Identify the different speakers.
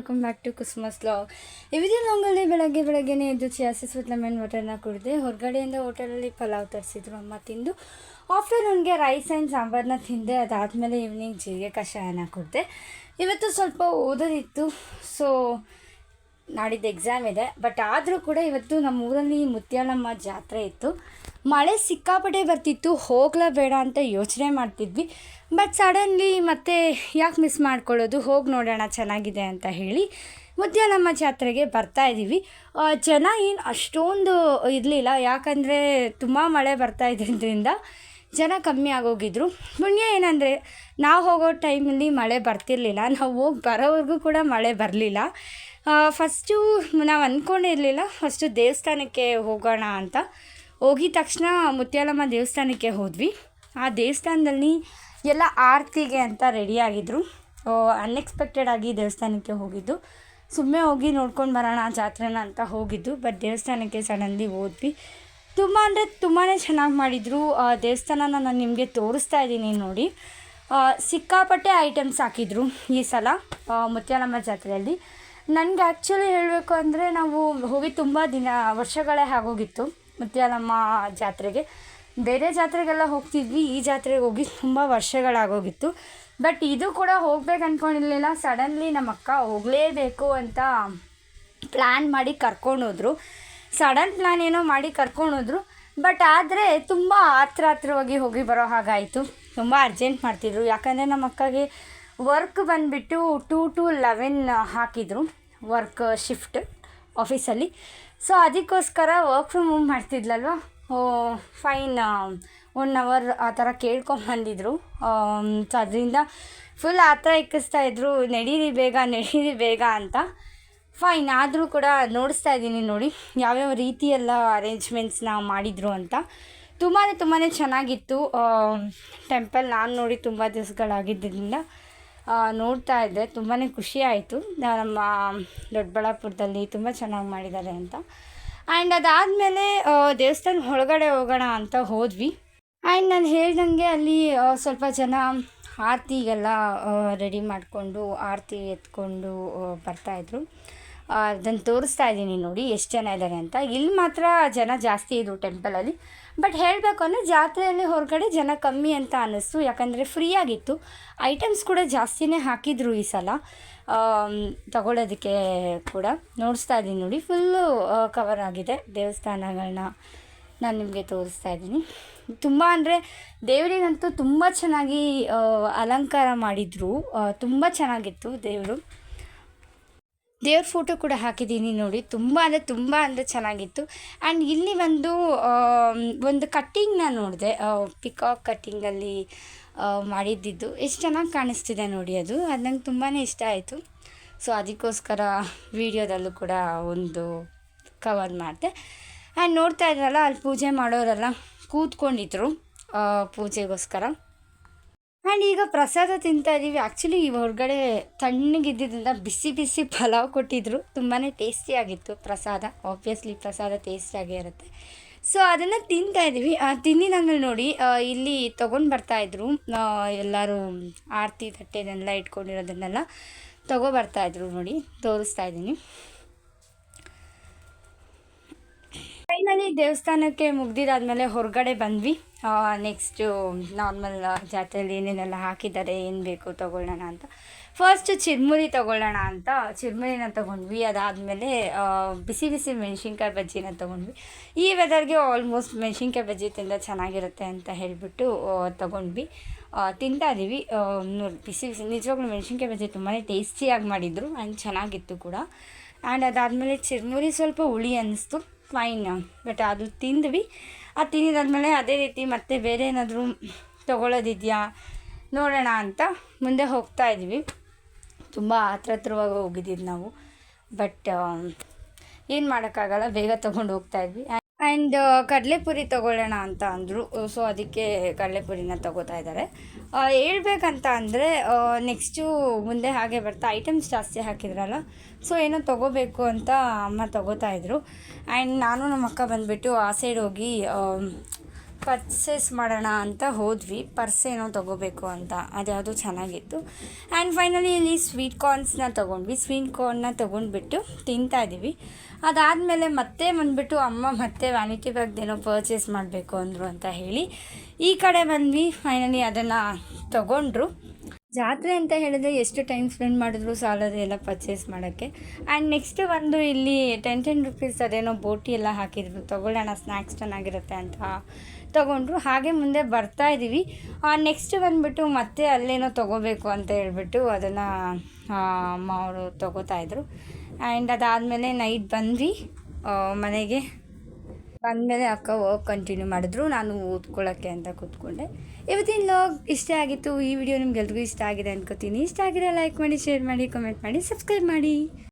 Speaker 1: Welcome back to Kusuma's vlog. ಈ video ಲಾಂಗಲ್ಲಿ ಬೆಳಗ್ಗೆನೇ ಎದ್ದು ಚಿಯಾಸಿಸ್ ವಿತ್ ಲೆಮನ್ ವಾಟರ್ನ ಕುಡಿದೆ. ಹೊರಗಡೆಯಿಂದ ಹೋಟೆಲಲ್ಲಿ ಪಲಾವ್ ತರಿಸಿದ್ರು ಅಮ್ಮ, ತಿಂದು ಆಫ್ಟರ್ನೂನ್ಗೆ ರೈಸ್ ಆ್ಯಂಡ್ ಸಾಂಬಾರನ್ನ ತಿಂದೆ. ಅದಾದಮೇಲೆ ಈವ್ನಿಂಗ್ ಜೀರಿಗೆ ಕಷಾಯನ ಕುಡಿದೆ. ಇವತ್ತು ಸ್ವಲ್ಪ ಓದೋದಿತ್ತು, ಸೊ ನಾಡಿದ್ದು ಎಕ್ಸಾಮ್ ಇದೆ. ಬಟ್ ಆದರೂ ಕೂಡ ಇವತ್ತು ನಮ್ಮ ಊರಲ್ಲಿ ಮುತ್ಯಾಲಮ್ಮ ಜಾತ್ರೆ ಇತ್ತು. ಮಳೆ ಸಿಕ್ಕಾಪಟ್ಟೆ ಬರ್ತಿತ್ತು, ಹೋಗಲೇಬೇಡ ಅಂತ ಯೋಚನೆ ಮಾಡ್ತಿದ್ವಿ. ಬಟ್ ಸಡನ್ಲಿ ಮತ್ತೆ ಯಾಕೆ ಮಿಸ್ ಮಾಡ್ಕೊಳ್ಳೋದು, ಹೋಗಿ ನೋಡೋಣ ಚೆನ್ನಾಗಿದೆ ಅಂತ ಹೇಳಿ ಮುತ್ಯಾಲಮ್ಮ ಜಾತ್ರೆಗೆ ಬರ್ತಾಯಿದ್ದೀವಿ. ಜನ ಏನು ಅಷ್ಟೊಂದು ಇರಲಿಲ್ಲ, ಯಾಕಂದರೆ ತುಂಬ ಮಳೆ ಬರ್ತಾ ಇದ್ರಿಂದ ಜನ ಕಮ್ಮಿ ಆಗೋಗಿದ್ರು. ಪುಣ್ಯ ಏನಂದರೆ ನಾವು ಹೋಗೋ ಟೈಮಲ್ಲಿ ಮಳೆ ಬರ್ತಿರ್ಲಿಲ್ಲ, ನಾವು ಹೋಗಿ ಬರೋವರೆಗೂ ಕೂಡ ಮಳೆ ಬರಲಿಲ್ಲ. ಫಸ್ಟು ನಾವು ಅಂದ್ಕೊಂಡಿರಲಿಲ್ಲ, ಫಸ್ಟು ದೇವಸ್ಥಾನಕ್ಕೆ ಹೋಗೋಣ ಅಂತ. ಹೋಗಿದ ತಕ್ಷಣ ಮುತ್ಯಾಲಮ್ಮ ದೇವಸ್ಥಾನಕ್ಕೆ ಹೋದ್ವಿ. ಆ ದೇವಸ್ಥಾನದಲ್ಲಿ ಎಲ್ಲ ಆರತಿಗೆ ಅಂತ ರೆಡಿಯಾಗಿದ್ದರು. ಅನ್ಎಕ್ಸ್ಪೆಕ್ಟೆಡ್ ಆಗಿ ದೇವಸ್ಥಾನಕ್ಕೆ ಹೋಗಿದ್ದು, ಸುಮ್ಮನೆ ಹೋಗಿ ನೋಡ್ಕೊಂಡು ಬರೋಣ ಜಾತ್ರೆನ ಅಂತ ಹೋಗಿದ್ದು. ಬಟ್ ದೇವಸ್ಥಾನಕ್ಕೆ ಸಡನ್ಲಿ ಹೋದ್ವಿ. ತುಂಬ ಅಂದರೆ ತುಂಬಾ ಚೆನ್ನಾಗಿ ಮಾಡಿದರು. ದೇವಸ್ಥಾನನ ನಾನು ನಿಮಗೆ ತೋರಿಸ್ತಾ ಇದ್ದೀನಿ ನೋಡಿ. ಸಿಕ್ಕಾಪಟ್ಟೆ ಐಟಮ್ಸ್ ಹಾಕಿದ್ರು ಈ ಸಲ ಮುತ್ಯಾಲಮ್ಮ ಜಾತ್ರೆಯಲ್ಲಿ. ನನಗೆ ಆ್ಯಕ್ಚುಲಿ ಹೇಳಬೇಕು ಅಂದರೆ ನಾವು ಹೋಗಿ ತುಂಬ ವರ್ಷಗಳೇ ಆಗೋಗಿತ್ತು ಮುತ್ಯಾಲಮ್ಮ ಜಾತ್ರೆಗೆ. ಬೇರೆ ಜಾತ್ರೆಗೆಲ್ಲ ಹೋಗ್ತಿದ್ವಿ, ಈ ಜಾತ್ರೆಗೆ ಹೋಗಿ ತುಂಬ ವರ್ಷಗಳಾಗೋಗಿತ್ತು. ಬಟ್ ಇದು ಕೂಡ ಹೋಗ್ಬೇಕು ಅಂದ್ಕೊಂಡಿರಲಿಲ್ಲ. ಸಡನ್ಲಿ ನಮ್ಮ ಅಕ್ಕ ಹೋಗಲೇಬೇಕು ಅಂತ ಪ್ಲ್ಯಾನ್ ಮಾಡಿ ಕರ್ಕೊಂಡೋದ್ರು. ಸಡನ್ ಪ್ಲ್ಯಾನ್ ಏನೋ ಮಾಡಿ ಕರ್ಕೊಂಡೋದ್ರು. ಬಟ್ ಆದರೆ ತುಂಬ ಹತ್ರವಾಗಿ ಹೋಗಿ ಬರೋ ಹಾಗಾಯಿತು. ತುಂಬ ಅರ್ಜೆಂಟ್ ಮಾಡ್ತಿದ್ರು, ಯಾಕಂದರೆ ನಮ್ಮ ಅಕ್ಕಗೆ ವರ್ಕ್ ಬಂದುಬಿಟ್ಟು 2 to 11 ಹಾಕಿದರು, ವರ್ಕ್ ಶಿಫ್ಟ್ ಆಫೀಸಲ್ಲಿ. ಸೊ ಅದಕ್ಕೋಸ್ಕರ ವರ್ಕ್ ಫ್ರಮ್ ಹೋಮ್ ಮಾಡ್ತಿದ್ಲಲ್ವ, ಫೈನ್ 1 hour ಆ ಥರ ಕೇಳ್ಕೊಂಬಂದಿದ್ರು. ಸೊ ಅದರಿಂದ ಫುಲ್ ಆತರ ಇಕ್ಕಿಸ್ತಾಯಿದ್ರು, ನಡೀರಿ ಬೇಗ ಅಂತ. ಫೈನ್, ಆದರೂ ಕೂಡ ನೋಡಿಸ್ತಾ ಇದ್ದೀನಿ ನೋಡಿ ಯಾವ್ಯಾವ ರೀತಿಯೆಲ್ಲ ಅರೇಂಜ್ಮೆಂಟ್ಸ್ನ ಮಾಡಿದರು ಅಂತ. ತುಂಬಾ ಚೆನ್ನಾಗಿತ್ತು ಟೆಂಪಲ್. ನಾನು ನೋಡಿ ತುಂಬ ದಿವಸಗಳಾಗಿದ್ದರಿಂದ ನೋಡ್ತಾ ಇದ್ದೆ, ತುಂಬಾ ಖುಷಿ ಆಯಿತು. ನಮ್ಮ ದೊಡ್ಡಬಳ್ಳಾಪುರದಲ್ಲಿ ತುಂಬ ಚೆನ್ನಾಗಿ ಮಾಡಿದ್ದಾರೆ ಅಂತ. ಆ್ಯಂಡ್ ಅದಾದಮೇಲೆ ದೇವಸ್ಥಾನ ಒಳಗಡೆ ಹೋಗೋಣ ಅಂತ ಹೋದ್ವಿ. ಆ್ಯಂಡ್ ನಾನು ಹೇಳ್ದಂಗೆ ಅಲ್ಲಿ ಸ್ವಲ್ಪ ಜನ ಆರತಿಗೆಲ್ಲ ರೆಡಿ ಮಾಡಿಕೊಂಡು ಆರತಿ ಎತ್ಕೊಂಡು ಬರ್ತಾಯಿದ್ರು. ಅದನ್ನು ತೋರಿಸ್ತಾ ಇದ್ದೀನಿ ನೋಡಿ ಎಷ್ಟು ಜನ ಇದ್ದಾರೆ ಅಂತ. ಇಲ್ಲಿ ಮಾತ್ರ ಜನ ಜಾಸ್ತಿ ಇದ್ದರು ಟೆಂಪಲಲ್ಲಿ. ಬಟ್ ಹೇಳಬೇಕು ಅಂದರೆ ಜಾತ್ರೆಯಲ್ಲಿ ಹೊರಗಡೆ ಜನ ಕಮ್ಮಿ ಅಂತ ಅನ್ನಿಸ್ತು, ಯಾಕಂದರೆ ಫ್ರೀ ಆಗಿತ್ತು. ಐಟಮ್ಸ್ ಕೂಡ ಜಾಸ್ತಿನೇ ಹಾಕಿದರು ಈ ಸಲ ತಗೊಳ್ಳೋದಕ್ಕೆ ಕೂಡ. ನೋಡಿಸ್ತಾ ಇದ್ದೀನಿ ನೋಡಿ, ಫುಲ್ಲು ಕವರ್ ಆಗಿದೆ ದೇವಸ್ಥಾನಗಳನ್ನ ನಾನು ನಿಮಗೆ ತೋರಿಸ್ತಾ ಇದ್ದೀನಿ. ತುಂಬ ಅಂದರೆ ದೇವರಿಗಂತೂ ತುಂಬ ಚೆನ್ನಾಗಿ ಅಲಂಕಾರ ಮಾಡಿದರು, ತುಂಬ ಚೆನ್ನಾಗಿತ್ತು ದೇವ್ರ ಫೋಟೋ ಕೂಡ ಹಾಕಿದ್ದೀನಿ ನೋಡಿ. ತುಂಬ ಅಂದರೆ ಚೆನ್ನಾಗಿತ್ತು. ಆ್ಯಂಡ್ ಇಲ್ಲಿ ಒಂದು ಕಟ್ಟಿಂಗ್ನ ನೋಡಿದೆ, ಪಿಕಾಕ್ ಕಟ್ಟಿಂಗಲ್ಲಿ ಮಾಡಿದ್ದಿದ್ದು ಎಷ್ಟು ಚೆನ್ನಾಗಿ ಕಾಣಿಸ್ತಿದೆ ನೋಡಿ. ಅದು ನಂಗೆ ತುಂಬಾ ಇಷ್ಟ ಆಯಿತು. ಸೊ ಅದಕ್ಕೋಸ್ಕರ ವೀಡಿಯೋದಲ್ಲೂ ಕೂಡ ಒಂದು ಕವರ್ ಮಾಡಿದೆ. ಆ್ಯಂಡ್ ನೋಡ್ತಾ ಇದ್ರಲ್ಲ, ಅಲ್ಲಿ ಪೂಜೆ ಮಾಡೋರೆಲ್ಲ ಕೂತ್ಕೊಂಡಿದ್ರು ಪೂಜೆಗೋಸ್ಕರ. ಆ್ಯಂಡ್ ಈಗ ಪ್ರಸಾದ ತಿಂತಾಯಿದ್ದೀವಿ. ಆ್ಯಕ್ಚುಲಿ ಈ ಹೊರಗಡೆ ತಣ್ಣಗಿದ್ದರಿಂದ ಬಿಸಿ ಪಲಾವ್ ಕೊಟ್ಟಿದ್ದರು, ತುಂಬಾ ಟೇಸ್ಟಿಯಾಗಿತ್ತು ಪ್ರಸಾದ. ಆಬ್ವಿಯಸ್ಲಿ ಪ್ರಸಾದ ಟೇಸ್ಟಿಯಾಗೇ ಇರುತ್ತೆ. ಸೊ ಅದನ್ನು ತಿಂತಾಯಿದ್ದೀವಿ. ತಿಂದಿದ್ದಾದ್ಮೇಲೆ ನೋಡಿ ಇಲ್ಲಿ ತೊಗೊಂಡು ಬರ್ತಾಯಿದ್ರು ಎಲ್ಲರೂ, ಆರತಿ ತಟ್ಟೆನೆಲ್ಲ ಇಟ್ಕೊಂಡಿರೋದನ್ನೆಲ್ಲ ತೊಗೊಬರ್ತಾಯಿದ್ರು ನೋಡಿ, ತೋರಿಸ್ತಾ ಇದ್ದೀನಿ. ಫೈನಲಿ ದೇವಸ್ಥಾನಕ್ಕೆ ಮುಗ್ದಿದ್ದಾದಮೇಲೆ ಹೊರಗಡೆ ಬಂದ್ವಿ. ನೆಕ್ಸ್ಟು ನಾರ್ಮಲ್ ಜಾತ್ರೆಯಲ್ಲಿ ಏನೇನೆಲ್ಲ ಹಾಕಿದ್ದಾರೆ, ಏನು ಬೇಕು ತೊಗೊಳ್ಳೋಣ ಅಂತ. ಫಸ್ಟು ಚಿರ್ಮುರಿ ತೊಗೊಳ್ಳೋಣ ಅಂತ ಚಿರ್ಮುರಿನ ತೊಗೊಂಡ್ವಿ. ಅದಾದಮೇಲೆ ಬಿಸಿ ಮೆಣಸಿನ್ಕಾಯಿ ಬಜ್ಜಿನ ತೊಗೊಂಡ್ವಿ. ಈ ವೆದರ್ಗೆ ಆಲ್ಮೋಸ್ಟ್ ಮೆಣಸಿನ್ಕಾಯಿ ಬಜ್ಜಿ ತಿಂದ ಚೆನ್ನಾಗಿರುತ್ತೆ ಅಂತ ಹೇಳಿಬಿಟ್ಟು ತೊಗೊಂಡ್ವಿ. ತಿಂತಾಯಿದ್ದೀವಿ ನೋಡಿ. ಬಿಸಿ ನಿಜವಾಗ್ಲೂ ಮೆಣಸಿನ್ಕಾಯಿ ಬಜ್ಜಿ ತುಂಬಾ ಟೇಸ್ಟಿಯಾಗಿ ಮಾಡಿದರು ಆ್ಯಂಡ್ ಚೆನ್ನಾಗಿತ್ತು ಕೂಡ. ಆ್ಯಂಡ್ ಅದಾದಮೇಲೆ ಚಿರ್ಮುರಿ ಸ್ವಲ್ಪ ಹುಳಿ ಅನ್ನಿಸ್ತು, ಫೈನ್. ಬಟ್ ಅದು ತಿಂದ್ವಿ. ಅದು ತಿಂದಿದ್ದಾದ್ಮೇಲೆ ಅದೇ ರೀತಿ ಮತ್ತೆ ಬೇರೆ ಏನಾದರೂ ತೊಗೊಳ್ಳೋದಿದೆಯಾ ನೋಡೋಣ ಅಂತ ಮುಂದೆ ಹೋಗ್ತಾ ಇದ್ವಿ. ತುಂಬ ಹತ್ರವಾಗಿ ಹೋಗಿದ್ದೀವಿ ನಾವು. ಬಟ್ ಏನು ಮಾಡೋಕ್ಕಾಗಲ್ಲ, ಬೇಗ ತೊಗೊಂಡು ಹೋಗ್ತಾಯಿದ್ವಿ. ಆ್ಯಂಡ್ ಕಡಲೆಪುರಿ ತೊಗೊಳ್ಳೋಣ ಅಂತ ಅಂದರು. ಸೊ ಅದಕ್ಕೆ ಕಡಲೆಪುರಿನ ತೊಗೋತಾ ಇದ್ದಾರೆ. ಹೇಳ್ಬೇಕಂತ ಅಂದರೆ ನೆಕ್ಸ್ಟು ಮುಂದೆ ಹಾಗೆ ಬರ್ತಾ ಐಟಮ್ಸ್ ಜಾಸ್ತಿ ಹಾಕಿದ್ರಲ್ಲ, ಸೊ ಏನೋ ತೊಗೋಬೇಕು ಅಂತ ಅಮ್ಮ ತೊಗೋತಾಯಿದ್ರು. ಆ್ಯಂಡ್ ನಾನು ನಮ್ಮ ಅಕ್ಕ ಬಂದುಬಿಟ್ಟು ಆ ಸೈಡ್ ಹೋಗಿ ಪರ್ಚೇಸ್ ಮಾಡೋಣ ಅಂತ ಹೋದ್ವಿ. ಪರ್ಸ್ ಏನೋ ತೊಗೋಬೇಕು ಅಂತ, ಅದ್ಯಾವುದೋ ಚೆನ್ನಾಗಿತ್ತು. ಆ್ಯಂಡ್ ಫೈನಲಿ ಇಲ್ಲಿ ಸ್ವೀಟ್ ಕಾರ್ನ್ಸ್ನ ತೊಗೊಂಡ್ವಿ. ಸ್ವೀಟ್ ಕಾರ್ನ್ನ ತೊಗೊಂಡ್ಬಿಟ್ಟು ತಿಂತಾಯಿದ್ದೀವಿ. ಅದಾದಮೇಲೆ ಮತ್ತೆ ಬಂದುಬಿಟ್ಟು ಅಮ್ಮ ಮತ್ತೆ ವ್ಯಾನಿಟಿ ಬ್ಯಾಗ್ದೇನೋ ಪರ್ಚೇಸ್ ಮಾಡಬೇಕು ಅಂದರು ಅಂತ ಹೇಳಿ ಈ ಕಡೆ ಬಂದ್ವಿ. ಫೈನಲಿ ಅದನ್ನು ತೊಗೊಂಡ್ರು. ಜಾತ್ರೆ ಅಂತ ಹೇಳಿದ್ರೆ ಎಷ್ಟು ಟೈಮ್ ಸ್ಪೆಂಡ್ ಮಾಡಿದ್ರು ಸಾಲೋದು ಎಲ್ಲ ಪರ್ಚೇಸ್ ಮಾಡೋಕ್ಕೆ. ಆ್ಯಂಡ್ ನೆಕ್ಸ್ಟ್ ಬಂದು ಇಲ್ಲಿ 10 ರುಪೀಸ್ ಅದೇನೋ ಬೋಟಿ ಎಲ್ಲ ಹಾಕಿದ್ರು, ತೊಗೊಳ್ಳೋಣ ಸ್ನ್ಯಾಕ್ಸ್ ಚೆನ್ನಾಗಿರುತ್ತೆ ಅಂತ ತೊಗೊಂಡ್ರು. ಹಾಗೆ ಮುಂದೆ ಬರ್ತಾ ಇದ್ದೀವಿ. ನೆಕ್ಸ್ಟ್ ಬಂದುಬಿಟ್ಟು ಮತ್ತೆ ಅಲ್ಲೇನೋ ತೊಗೋಬೇಕು ಅಂತ ಹೇಳ್ಬಿಟ್ಟು ಅದನ್ನು ಅಮ್ಮ ಅವರು ತೊಗೋತಾಯಿದ್ರು. ಆ್ಯಂಡ್ ಅದಾದಮೇಲೆ ನೈಟ್ ಬಂದ್ವಿ ಮನೆಗೆ. ಬಂದಮೇಲೆ ಅಕ್ಕ ವರ್ಕ್ ಕಂಟಿನ್ಯೂ ಮಾಡಿದ್ರು, ನಾನು ಓದ್ಕೊಳ್ಳೋಕ್ಕೆ ಅಂತ ಕೂತ್ಕೊಂಡೆ. ಇವತ್ತಿನ ಲಾಗ್ ಇಷ್ಟ ಆಗಿತ್ತು. ಈ ವಿಡಿಯೋ ನಿಮ್ಗೆಲ್ರಿಗೂ ಇಷ್ಟ ಆಗಿದೆ ಅನ್ಕೋತೀನಿ. ಇಷ್ಟ ಆಗಿರೋ ಲೈಕ್ ಮಾಡಿ, ಶೇರ್ ಮಾಡಿ, ಕಮೆಂಟ್ ಮಾಡಿ, ಸಬ್ಸ್ಕ್ರೈಬ್ ಮಾಡಿ.